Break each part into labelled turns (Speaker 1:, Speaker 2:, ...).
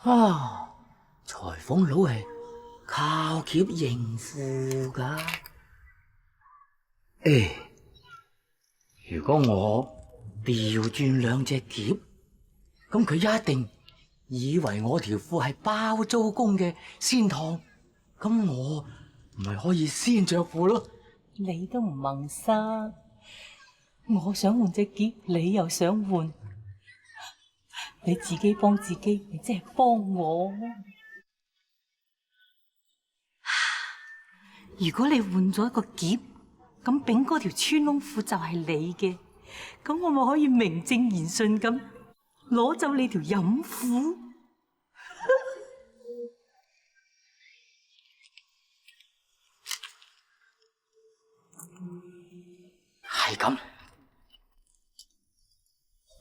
Speaker 1: 啊，裁縫佬係靠劫應付噶。如果我調轉兩隻劫，咁佢一定以為我條褲係包租公嘅先燙，咁我咪可以先着褲咯。
Speaker 2: 你都唔掹生，我想換隻劫，你又想換，你自己幫自己，你即係幫我。如果你換咗一個劫，咁炳哥條穿窿褲就係你嘅，咁我咪可以名正言順咁攞走你條飲褲。
Speaker 1: 係咁。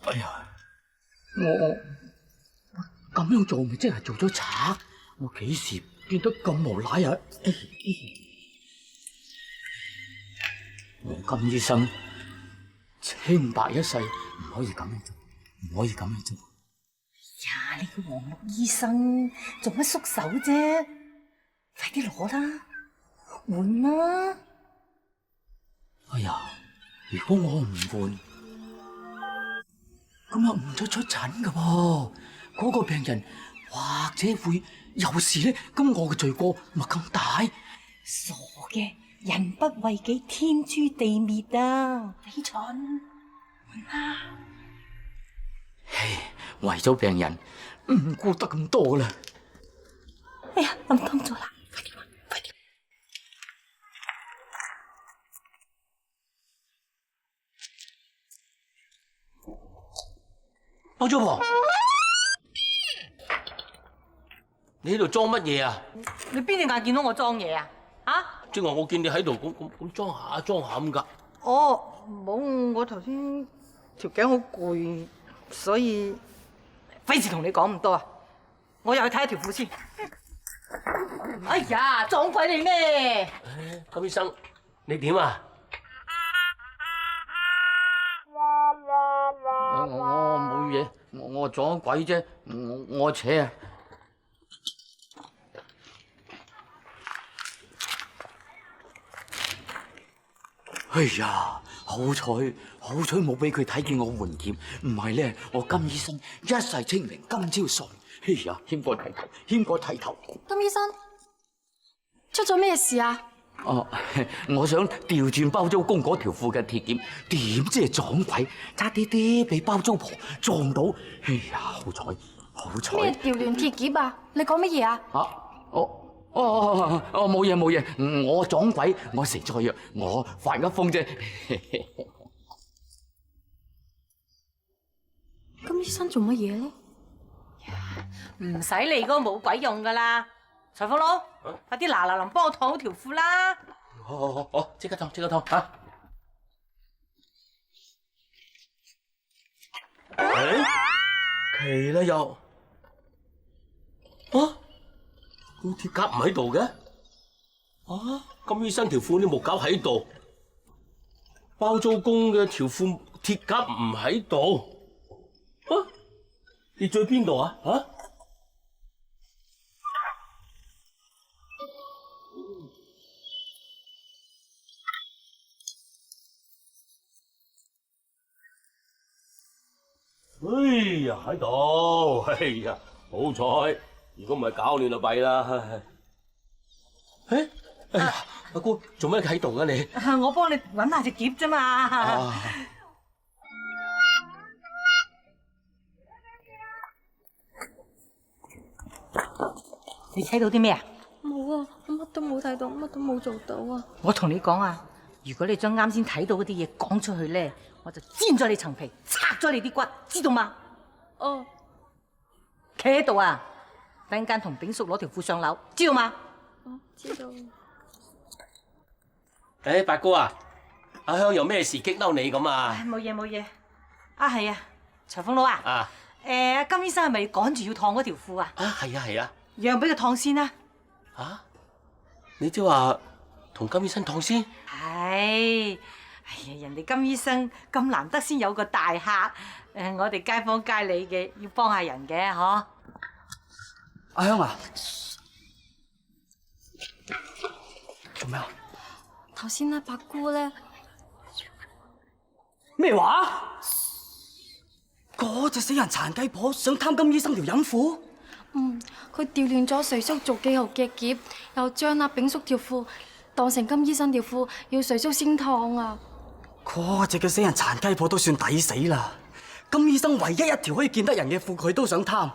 Speaker 1: 哎呀，我咁樣做咪即係做咗賊？我幾時變得咁無賴啊？我金醫生清白一世，唔可以咁樣做，唔可以咁樣做。
Speaker 2: 呀，你個黃綠醫生做乜縮手啫？快啲攞啦，換啦！
Speaker 1: 哎呀，如果我唔換，咁啊唔出診噶噃，嗰個病人或者會有事咧，咁我嘅罪過咪更大？
Speaker 2: 傻嘅，人不為己，天誅地滅啊！你蠢，換啦！
Speaker 1: 唉，為咗病人唔顧得咁多啦。
Speaker 2: 哎呀，諗通咗啦，快啲換，快啲！
Speaker 3: 包租婆，你喺度裝乜嘢啊？
Speaker 2: 你邊隻眼見到我裝嘢啊？啊？
Speaker 3: 正話我見你喺度咁裝下咁噶。
Speaker 4: 哦，冇，我頭先條頸好攰，所以
Speaker 2: 費事同你講咁多啊！我又去睇下條褲先。哎呀，撞鬼你咩？
Speaker 3: 金醫生，你點啊？
Speaker 1: 我冇嘢，我撞鬼啫，我扯啊！哎呀，好彩冇俾佢睇見我換劍，唔係咧，我金醫生一世清零，今朝喪。哎呀，謙哥剃頭。
Speaker 5: 金醫生，出咗咩事啊？
Speaker 1: 哦，我想調轉包租公嗰條褲嘅鐵劍，點知係撞鬼，差啲俾包租婆撞到。哎呀，好彩！
Speaker 5: 咩調亂鐵劫啊？你講乜嘢啊？
Speaker 1: 冇嘢，我撞鬼，我食錯藥，我發噏風啫。
Speaker 5: 金醫生做乜嘢咧？
Speaker 2: 唔使理嗰個冇鬼用噶啦，裁縫佬，快啲嗱臨幫我燙好條褲啦！
Speaker 3: 好，即刻燙嚇！奇啦又啊！個鐵夾唔喺度嘅，金醫生條褲啲木夾喺度，包租公嘅條褲鐵夾唔喺度，跌咗去邊度啊？哎呀，喺度！哎呀，好彩！如果唔係搞亂就弊啦。哎呀，阿姑做咩喺度㗎你？
Speaker 2: 我幫你揾下隻劫啫嘛。你睇到啲咩啊？
Speaker 5: 冇啊，我乜都冇睇到，乜都冇做到啊！
Speaker 2: 我同你講啊，如果你將啱先睇到嗰啲嘢講出去咧，我就煎咗你層皮，拆咗你啲骨，知道嗎？
Speaker 5: 哦，
Speaker 2: 企喺度啊！等陣間同炳叔攞條褲上樓，知道嗎？
Speaker 5: 哦，知道。
Speaker 3: 八姑啊，阿香有咩事激嬲你咁啊？
Speaker 2: 冇嘢。啊係啊，裁縫佬啊。金醫生係咪趕住要燙嗰條褲啊？
Speaker 3: 係啊。
Speaker 2: 讓俾佢燙先啦。
Speaker 3: 你即係話同金醫生燙先？
Speaker 2: 係。哎呀，人哋金醫生咁難得先有個大客，我哋街坊街里嘅要幫下人嘅嗬。
Speaker 1: 阿香啊，做咩啊？
Speaker 5: 頭先咧，八姑咧，
Speaker 1: 咩話？嗰隻死人殘雞婆想貪金醫生條隱褲？
Speaker 5: 佢調亂咗瑞叔做記號嘅劫，又將阿炳叔條褲當成金醫生條褲，要瑞叔先燙啊！
Speaker 1: 嗰隻嘅死人殘雞婆都算抵死啦！金醫生唯一一條可以見得人嘅褲，佢都想貪，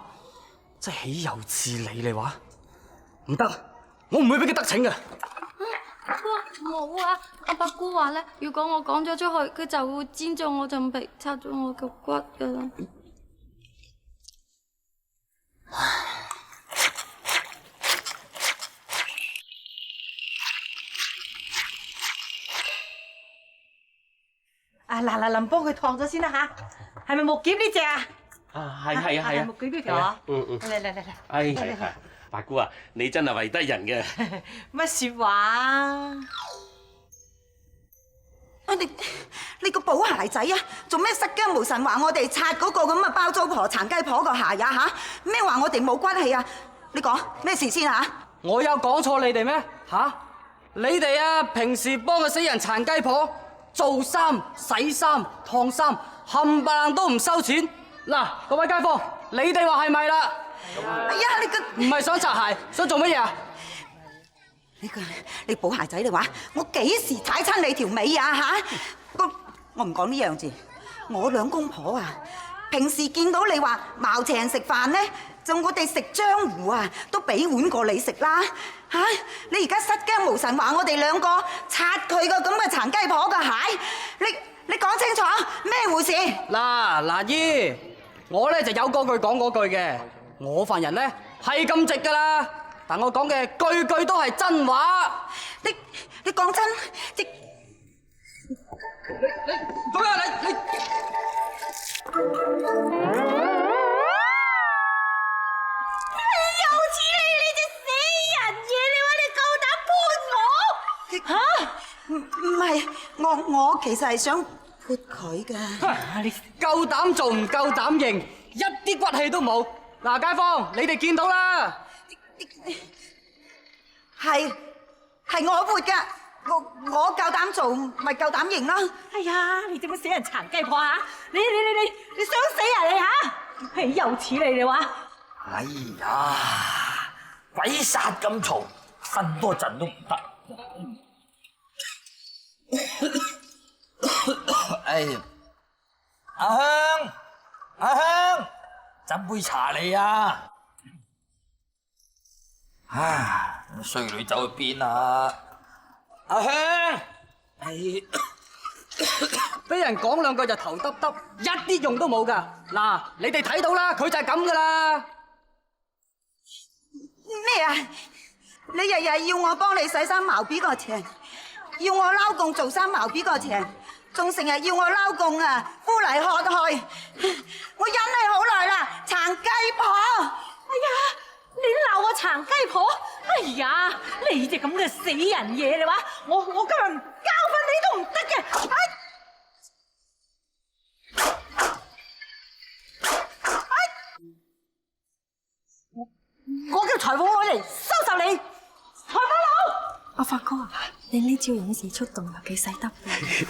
Speaker 1: 真係豈有此理！你話唔得，我唔會俾佢得逞嘅。
Speaker 5: 冇啊！阿八姑話咧，如果我講咗出去，佢就會煎咗我陣皮，拆咗我個骨噶啦。
Speaker 2: 嗱，林幫佢燙咗先啦吓，係咪木劍呢只啊？
Speaker 3: 啊，係
Speaker 2: 木劍呢條啊？嚟，
Speaker 3: 哎係，八姑啊，你真係為得人嘅。
Speaker 2: 乜説話啊？
Speaker 6: 你個寶鞋仔啊，做咩失驚無神話我哋拆嗰個咁嘅包租婆殘雞婆個鞋呀吓？咩話我哋冇骨氣啊？你講咩事先吓？
Speaker 1: 我有講錯你哋咩？吓？你哋啊，平時幫個死人殘雞婆做衫、洗衫、燙衫，冚唪唥都唔收錢。嗱，各位街坊，你哋話係咪啦？
Speaker 6: 哎呀，
Speaker 1: 唔係想擦鞋，想做乜嘢啊？
Speaker 6: 你寶鞋仔，你話我幾時踩親你條尾啊吓？我唔講呢樣字，我兩公婆啊，平時見到你話茅場食飯呢，就我哋食漿糊啊，都俾碗過你食啦吓！你而家失驚無神話我哋兩個拆佢個咁嘅殘雞婆嘅鞋，你講清楚咩回事？
Speaker 1: 嗱姨，我咧就有嗰句講嗰句嘅，我份人咧係咁直噶啦，但我講嘅句句都係真話。
Speaker 6: 你講真，
Speaker 1: 做咩啊你？
Speaker 2: 有此理！你隻死人嘢，你話你夠膽判我？
Speaker 6: 唔係，我其實係想潑佢㗎。
Speaker 1: 你夠膽做唔夠膽認，一啲骨氣都冇。嗱，街坊，你哋見到啦，
Speaker 6: 係我潑㗎，我夠膽做，咪夠膽認咯。
Speaker 2: 哎呀，你點解死人殘雞婆啊？你想死啊你吓？豈有此理你話？
Speaker 7: 哎呀，鬼殺咁嘈，瞓多陣都唔得。哎呀，阿香，斟杯茶嚟啊！唉，衰女走去邊啊？阿香，係
Speaker 1: 俾人講兩句就頭耷耷，一啲用都冇噶。嗱，你哋睇到啦，佢就係咁噶啦。
Speaker 6: 咩啊？你日日要我幫你洗衫毛筆個錢，要我撈共做衫毛筆個錢，仲成日要我撈共啊呼嚟喝去，我忍你好耐啦，殘雞婆！
Speaker 2: 哎呀，你鬧我殘雞婆？哎呀，你隻咁嘅死人嘢你話，我今日唔教訓你都唔得嘅。我叫裁縫佬嚟收拾你，裁縫佬。
Speaker 5: 阿發哥啊，你呢招勇士出動又幾使得喎！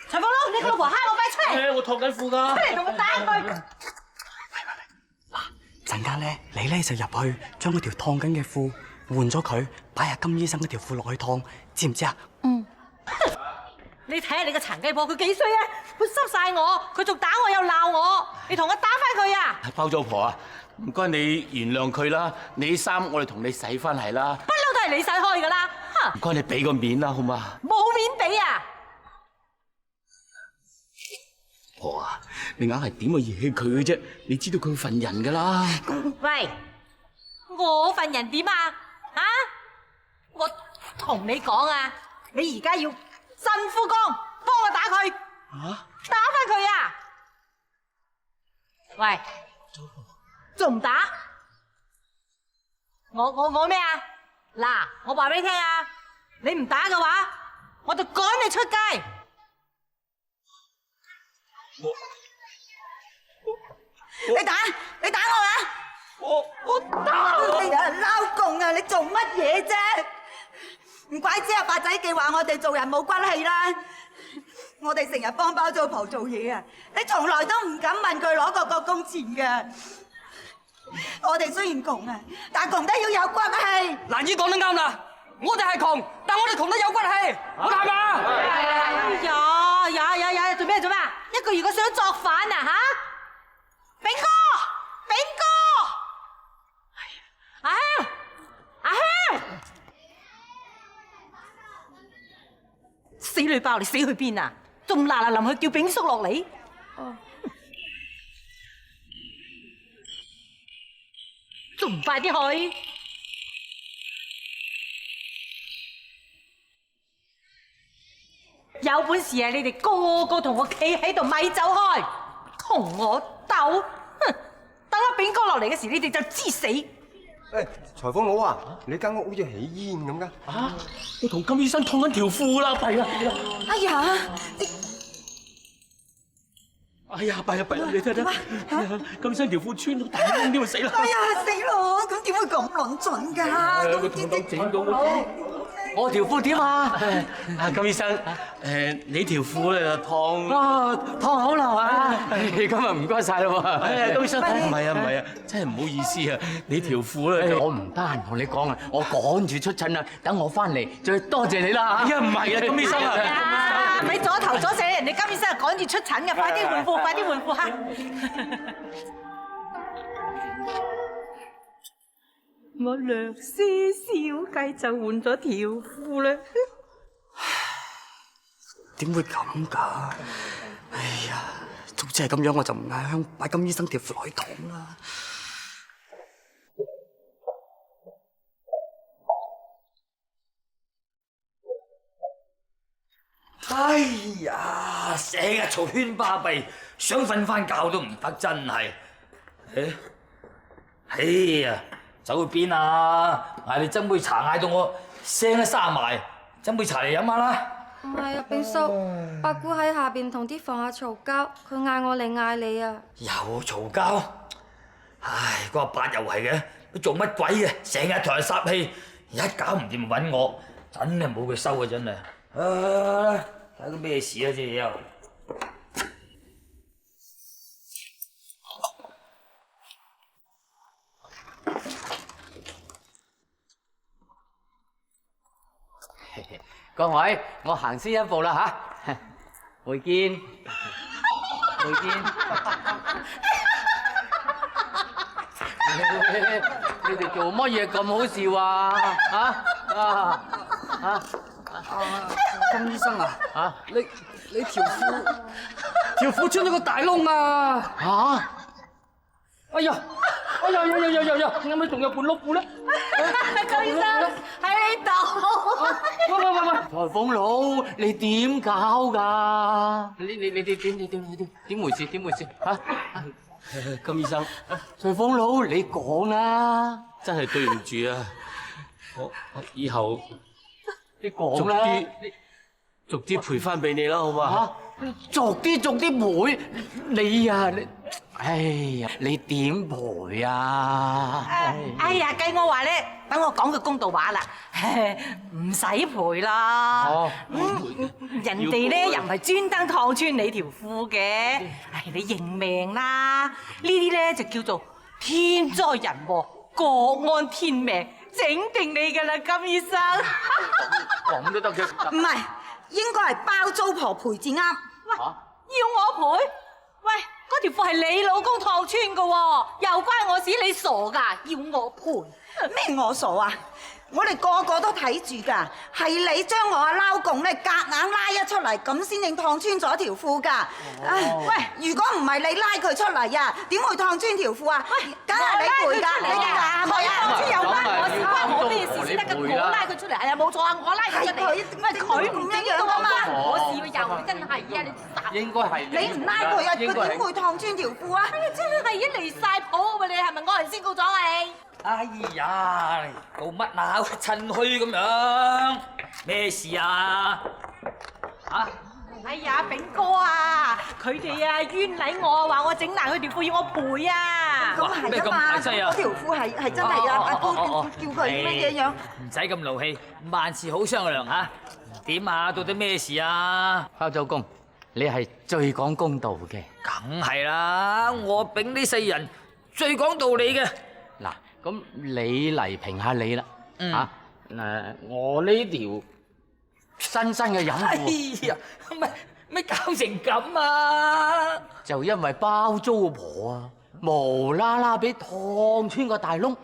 Speaker 2: 裁縫佬，你個老婆蝦我快出嚟！
Speaker 3: 我燙緊褲㗎。
Speaker 2: 出嚟同我打佢！
Speaker 1: 陣間咧，你咧就入去將嗰條燙緊嘅褲換咗佢，擺下金醫生嗰條褲落去燙，知唔知啊？
Speaker 2: 你睇下你個殘雞婆，佢幾衰啊！佢濕晒我，佢仲打我又鬧我，你同我打翻佢啊！
Speaker 3: 包租婆啊，唔該你原諒佢啦，你啲衫我哋同你洗翻係啦。
Speaker 2: 不嬲都係你洗開噶啦，
Speaker 3: 唔該你俾個面啦，好嘛？
Speaker 2: 冇面俾啊！
Speaker 3: 婆啊，你硬係點去惹佢嘅啫？你知道佢份人噶啦。
Speaker 2: 喂，我份人點啊？啊！我同你講啊，你而家要振夫綱，幫我打佢。
Speaker 3: 啊！
Speaker 2: 打翻佢啊！喂，仲唔打？我咩啊？嗱，我話俾你聽啊，你唔打嘅話，我就趕你出街。
Speaker 6: 你打我啊！
Speaker 3: 我打
Speaker 6: 哎呀，撈共啊！你做乜嘢啫？唔怪之阿八仔記話我哋做人冇骨氣啦。我哋成日幫包租婆做嘢啊，你從來都唔敢問佢攞個工錢㗎。我哋雖然窮啊，但窮得要有骨氣。
Speaker 7: 蘭姨講得啱啦，我哋係窮，但我哋窮得有骨氣，係嘛？
Speaker 2: 呀，做咩？一個如果想作反啊吓？炳哥，阿香，死女包，你死去邊啊？仲嗱嗱臨去叫炳叔落嚟？仲唔快啲去？有本事啊！你哋個個同我企喺度，咪走開，同我鬥！哼！等阿炳哥落嚟嘅時，你哋就知死！
Speaker 8: 誒，裁縫佬啊，你間屋好似起煙咁噶？
Speaker 3: 啊！我同金醫生燙緊條褲啦，弊啦！
Speaker 6: 哎呀，
Speaker 3: 哎呀，弊啦！你睇睇，金醫生條褲穿到大窿添，死啦！
Speaker 6: 哎呀，死咯！咁點會咁論盡㗎？
Speaker 3: 個燙斗整到我條褲點啊？啊，金醫生，你條褲咧就燙
Speaker 1: 啊，燙好啦嘛！今日唔該晒啦喎。
Speaker 3: 金醫生，唔係啊，真係唔好意思啊！你條褲咧，
Speaker 1: 我唔得閒同你講啊，我趕住出診啦，等我翻嚟再多謝你啦嚇。
Speaker 3: 哎呀，唔係啊，金醫生啊！
Speaker 2: 咪左頭左勢，人哋金醫生趕住出診嘅，快啲換褲，快啲換褲嚇！我略施小計就換咗條褲啦。
Speaker 1: 點會咁㗎？哎呀，總之係咁樣，我就唔啱擺金醫生條褲落去講啦。
Speaker 7: 哎呀，成日嘈喧巴閉，想瞓翻覺都唔得，真係。哎呀，走去邊啊？嗌你斟杯茶，嗌到我聲都沙埋，斟杯茶嚟飲下啦。
Speaker 5: 唔係啊，炳叔，八姑喺下邊同啲房客嘈交，佢嗌我嚟嗌你啊。
Speaker 7: 又嘈交？唉，個阿伯又係嘅，佢做乜鬼嘅？成日同人撒氣，一搞唔掂揾我，真係冇佢收啊！真係。睇到咩事啊？隻又
Speaker 1: 各位，我行先一步啦嚇，會見。你哋做乜嘢咁好笑啊？
Speaker 8: 金醫生啊，你條褲穿咗個大窿啊！
Speaker 1: 嚇！
Speaker 8: 哎呀，點解仲有半碌褲咧？
Speaker 2: 金醫生喺呢度。
Speaker 8: 喂！
Speaker 1: 裁縫佬，你點搞㗎？你點回事？嚇！
Speaker 3: 金醫生，
Speaker 1: 裁縫佬，你講啦，
Speaker 3: 真係對唔住啊！我以後
Speaker 1: 你講啦，
Speaker 3: 逐啲賠翻俾你啦，好嘛？
Speaker 1: 逐啲賠，你啊你，哎呀，你點賠啊？
Speaker 2: 哎呀，計我話咧，等我講句公道話啦，唔使賠啦。人哋咧又唔係專登燙穿你條褲嘅，唉，你認命啦。呢啲咧就叫做天災人禍，各安天命，整定你噶啦，金醫生。
Speaker 1: 咁都得嘅？
Speaker 6: 唔係，應該係包租婆賠至啱。
Speaker 2: 喂，要我賠？喂，嗰條褲係你老公燙穿嘅喎，又關我事？你傻㗎？要我賠？
Speaker 6: 咩我傻啊？我哋個個都睇住㗎，係你將我阿撈共咧夾硬拉一出嚟，咁先至燙穿咗條褲㗎。喂，如果唔係你拉佢出嚟啊，點會燙穿條褲啊？梗係你賠㗎，你哋話係咪啊？
Speaker 2: 燙穿有關我事，關我咩事先得㗎？我拉佢出嚟係啊，冇錯啊，我拉佢出嚟。係佢唔咁樣啊嘛，我事又真係啊，你傻！
Speaker 1: 應該係
Speaker 6: 你唔拉佢啊，佢點會燙穿條褲啊？
Speaker 2: 你真係一離晒譜喎！你係咪惡人先告狀啊你？
Speaker 7: 哎呀，做乜啊？趁虛咁樣，咩事啊？嚇！
Speaker 2: 哎呀，炳哥啊，佢哋啊冤枉我，話我整爛佢條褲要我賠啊！啊！
Speaker 6: 咁係啊嘛，嗰條褲係真係啊！阿姑叫佢乜嘢樣？
Speaker 7: 唔使咁勞氣，萬事好商量嚇。點啊？到底咩事啊？
Speaker 1: 包租公，你係最講公道嘅。
Speaker 7: 梗係啦，我丙呢世人最講道理嘅。
Speaker 1: 嗱，咁你嚟評下你啦。
Speaker 7: 嗯
Speaker 1: 嚇我呢條新嘅飲
Speaker 7: 哎
Speaker 1: 褲，
Speaker 7: 呀，咩搞成咁啊？
Speaker 1: 就因為包租婆啊，無啦啦俾燙穿個大窿，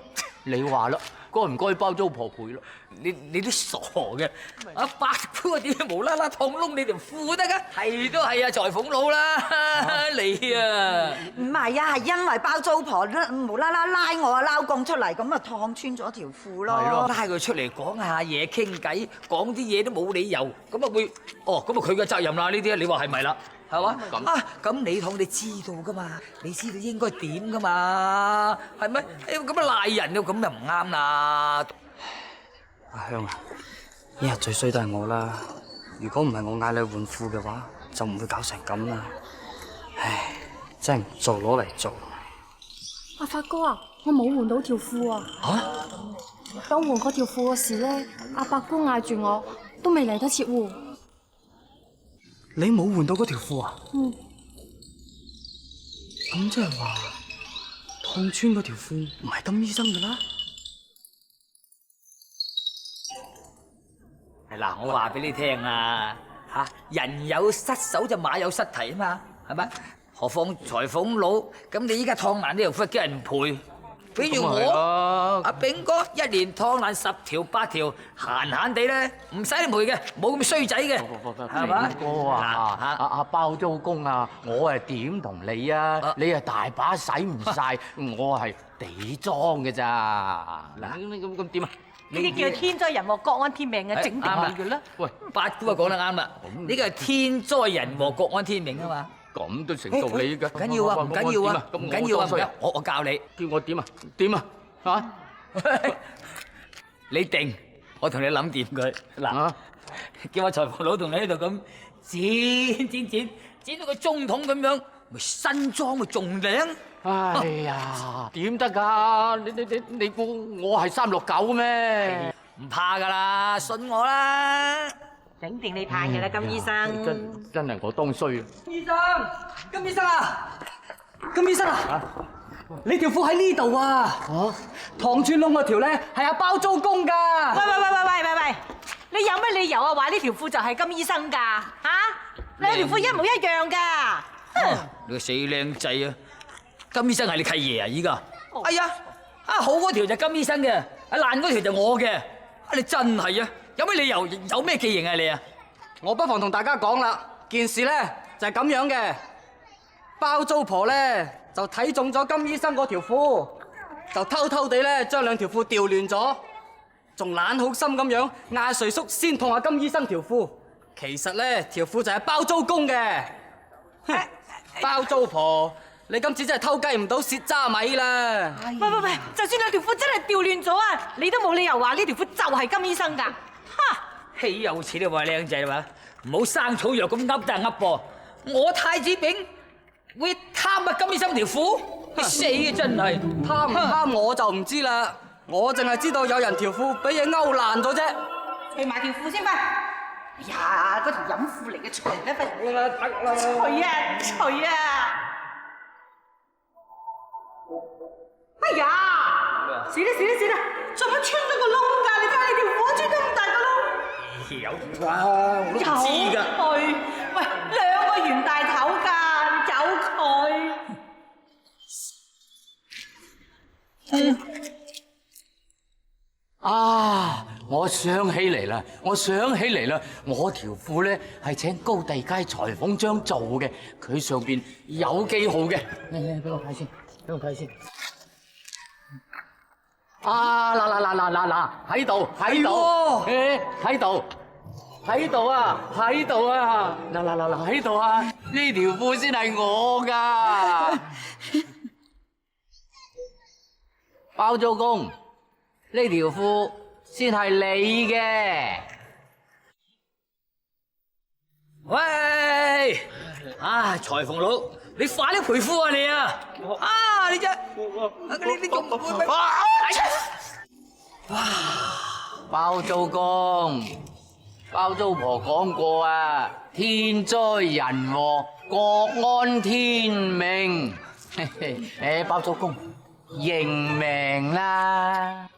Speaker 1: 你話啦，該唔該包租婆賠咯？
Speaker 7: 你都傻嘅，阿伯姑點會無啦啦燙窿你條褲得㗎？係都係啊，裁縫佬啦，你啊！
Speaker 6: 唔係啊，係因為包租婆無啦啦拉我阿撈公出嚟，咁啊燙穿咗條褲咯。
Speaker 7: 係咯，拉佢出嚟講下嘢傾偈，講啲嘢都冇理由，咁啊會，咁啊佢嘅責任啦呢啲，你話係咪啦？係嘛？咁你燙你知道噶嘛？你知道應該點噶嘛？係咪？咁啊賴人嘅，咁就唔啱啦。
Speaker 8: 阿香啊，呢日最衰都係我啦。如果唔係我嗌你換褲嘅話，就唔會搞成咁啦。唉，真係唔做攞嚟做。
Speaker 5: 阿發哥啊，我冇換到條褲啊！當換嗰條褲嘅時咧，阿伯姑嗌住我，都未嚟得切換。
Speaker 8: 你冇換到嗰條褲啊？
Speaker 5: 嗯。
Speaker 8: 咁即係話燙穿嗰條褲唔係金醫生㗎啦？
Speaker 7: 係嗱，我話俾你聽啊，嚇人有失手就馬有失蹄啊嘛，係咪？何況裁縫佬，咁你依家燙爛呢條褲叫人賠，比如我阿炳哥一年燙爛10條8條，閒閒地咧唔使你賠嘅，冇咁衰仔嘅，係嘛？
Speaker 1: 哥啊，阿包租公啊，我係點同你啊？你係大把使唔晒，我係地裝嘅咋？嗱，咁點啊？
Speaker 2: 呢啲叫天災人禍、國安天命啊，整定你嘅啦。
Speaker 1: 喂，
Speaker 7: 八姑啊講得啱啦，呢個係天災人禍、國安天命啊嘛。
Speaker 1: 咁都成道理嘅。
Speaker 7: 唔緊要啊，唔緊要啊，唔緊要啊，唔緊，我教你，
Speaker 1: 叫我點啊？點啊？嚇？
Speaker 7: 你定，我同你諗掂佢。嗱，叫我裁縫佬同你喺度咁剪到個中筒咁樣，咪新裝咪仲靚。
Speaker 1: 哎呀，點得㗎？你估我係369咩？
Speaker 7: 唔怕㗎啦，信我啦。
Speaker 2: 整定你嘆嘅啦，金醫生。
Speaker 1: 真係我當衰啊！
Speaker 8: 醫生，金醫生啊，金醫生啊，你條褲喺呢度啊！燙穿窿嗰條咧係阿包租公㗎。
Speaker 2: 喂！你有乜理由啊？話呢條褲就係金醫生㗎？嚇！兩條褲一模一樣㗎。
Speaker 7: 你個死靚仔啊！金醫生係你契爺啊？依家，哎呀，好嗰條就金醫生嘅，爛嗰條就我嘅。你真係啊！有咩理由？有咩記型啊你啊？
Speaker 8: 我不妨同大家講啦，件事咧就係咁樣嘅。包租婆咧就睇中咗金醫生嗰條褲，就偷偷地咧將2條褲調亂咗，仲懶好心咁樣嗌瑞叔先燙下金醫生條褲。其實咧條褲就係包租公嘅。包租婆，你今次真係偷雞唔到蝕渣米啦！
Speaker 2: 喂！就算兩條褲真係調亂咗啊，你都冇理由話呢條褲就係金醫生㗎。哈！
Speaker 7: 豈有此理話靚仔啦嘛，唔好生草藥咁噏得係噏噃。我太子炳會貪啊金醫生條褲？你死啊真係！
Speaker 8: 貪唔貪我就唔知啦，我淨係知道有人條褲俾嘢勾爛咗啫。
Speaker 2: 除埋條褲先快！哎呀，嗰條飲褲嚟嘅，除啦快！除啊！哎呀！死啦！做乜穿咗個窿㗎？你睇你條褲穿咗咁大個窿。
Speaker 7: 有啊，我都知㗎。
Speaker 2: 佢，喂，2個袁大頭㗎，有佢。
Speaker 1: 我想起嚟啦，我條褲咧係請高第街裁縫張做嘅，佢上邊有記號嘅。嚟，俾我睇先。嗱，喺度，喺度啊！嗱，喺度啊！呢條褲先係我㗎，包租公，呢條褲先係你嘅。
Speaker 7: 喂，裁縫佬，你快啲賠褲啊你啊！你真〜你仲唔會
Speaker 1: 包租公，包租婆講過啊，天災人禍，國安天命。誒，包租公認命啦。